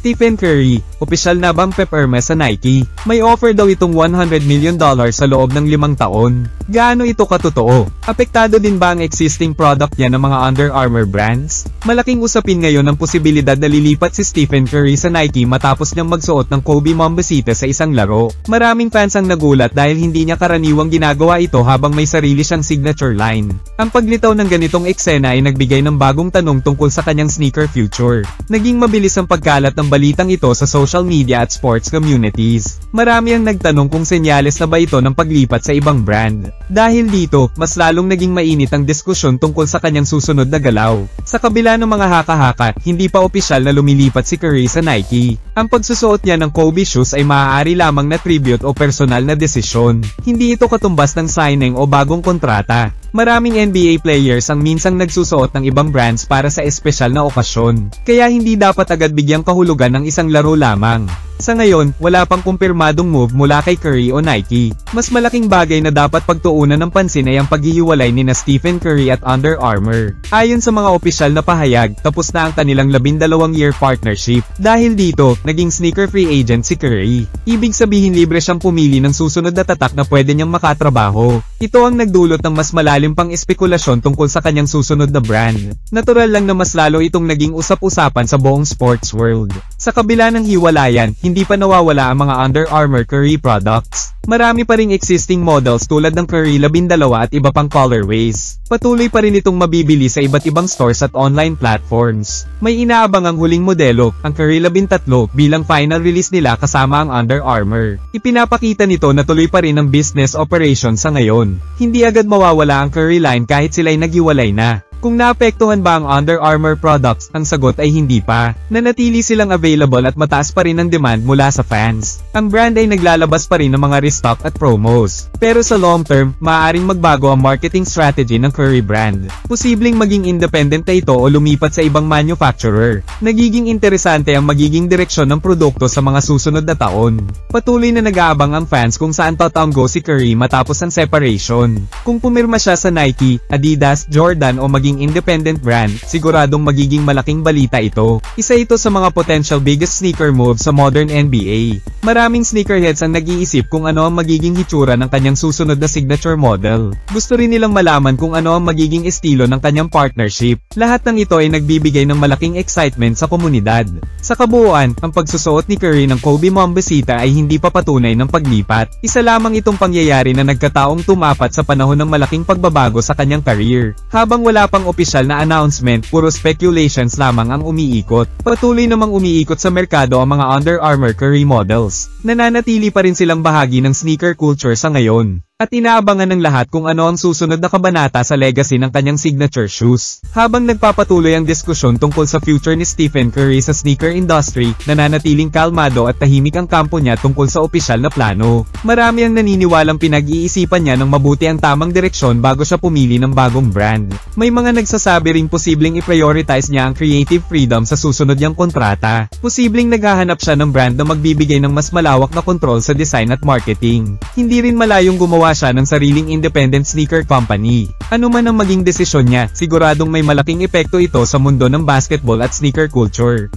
Stephen Curry, opisyal na bang peperma sa Nike? May offer daw itong $100 million sa loob ng 5 taon. Gaano ito katotoo? Apektado din ba ang existing product niya ng mga Under Armour brands? Malaking usapin ngayon ang posibilidad na lilipat si Stephen Curry sa Nike matapos niyang magsuot ng Kobe Mambasita sa isang laro. Maraming fans ang nagulat dahil hindi niya karaniwang ginagawa ito habang may sarili siyang signature line. Ang paglitaw ng ganitong eksena ay nagbigay ng bagong tanong tungkol sa kanyang sneaker future. Naging mabilis ang pagkalat ng balitang ito sa social media at sports communities. Marami ang nagtanong kung senyales na ba ito ng paglipat sa ibang brand. Dahil dito, mas lalong naging mainit ang diskusyon tungkol sa kanyang susunod na galaw. Sa kabila ng mga haka-haka, hindi pa opisyal na lumilipat si Curry sa Nike. Ang pagsusuot niya ng Kobe shoes ay maaari lamang na tribute o personal na desisyon. Hindi ito katumbas ng signing o bagong kontrata. Maraming NBA players ang minsang nagsusuot ng ibang brands para sa espesyal na okasyon. Kaya hindi dapat agad bigyang kahulugan ng isang laro lamang. Sa ngayon, wala pang kumpirmadong move mula kay Curry o Nike. Mas malaking bagay na dapat pagtuunan ng pansin ay ang paghihiwalay ni Stephen Curry at Under Armour. Ayon sa mga opisyal na pahayag, tapos na ang kanilang 12-year partnership. Dahil dito, naging sneaker free agent si Curry. Ibig sabihin libre siyang pumili ng susunod na tatak na pwede niyang makatrabaho. Ito ang nagdulot ng mas malalim pang espekulasyon tungkol sa kanyang susunod na brand. Natural lang na mas lalo itong naging usap-usapan sa buong sports world. Sa kabila ng hiwalayan, hindi pa nawawala ang mga Under Armour Curry products. Marami pa ring existing models tulad ng Curry 12 at iba pang colorways. Patuloy pa rin itong mabibili sa iba't ibang stores at online platforms. May inaabang ang huling modelo, ang Curry 13, bilang final release nila kasama ang Under Armour. Ipinapakita nito na tuloy pa rin ang business operation sa ngayon. Hindi agad mawawala ang Curry line kahit sila'y naghiwalay na. Kung naapektuhan ba ang Under Armour products, ang sagot ay hindi pa. Nanatili silang available at mataas pa rin ang demand mula sa fans. Ang brand ay naglalabas pa rin ng mga restock at promos. Pero sa long term, maaaring magbago ang marketing strategy ng Curry brand. Posibleng maging independent na ito o lumipat sa ibang manufacturer. Nagiging interesante ang magiging direksyon ng produkto sa mga susunod na taon. Patuloy na nag-aabang ang fans kung saan tatanggo si Curry matapos ang separation. Kung pumirma siya sa Nike, Adidas, Jordan o maging independent brand, siguradong magiging malaking balita ito. Isa ito sa mga potential biggest sneaker move sa modern NBA. Maraming sneakerheads ang nag-iisip kung ano ang magiging hitsura ng kanyang susunod na signature model. Gusto rin nilang malaman kung ano ang magiging estilo ng kanyang partnership. Lahat ng ito ay nagbibigay ng malaking excitement sa komunidad. Sa kabuuan, ang pagsusuot ni Curry ng Kobe Mambasita ay hindi pa patunay ng paglipat. Isa lamang itong pangyayari na nagkataong tumapat sa panahon ng malaking pagbabago sa kanyang career. Habang wala pang opisyal na announcement, puro speculations lamang ang umiikot. Patuloy namang umiikot sa merkado ang mga Under Armour Curry models. Nananatili pa rin silang bahagi ng sneaker culture sa ngayon. At inaabangan ng lahat kung ano ang susunod na kabanata sa legacy ng kanyang signature shoes. Habang nagpapatuloy ang diskusyon tungkol sa future ni Stephen Curry sa sneaker industry, nananatiling kalmado at tahimik ang kampo niya tungkol sa opisyal na plano. Marami ang naniniwalang pinag-iisipan niya ng mabuti ang tamang direksyon bago siya pumili ng bagong brand. May mga nagsasabi ring posibleng i-prioritize niya ang creative freedom sa susunod niyang kontrata. Posibleng naghahanap siya ng brand na magbibigay ng mas malawak na kontrol sa design at marketing. Hindi rin malayong gumawa siya ng sariling independent sneaker company. Ano man ang maging desisyon niya, siguradong may malaking epekto ito sa mundo ng basketball at sneaker culture.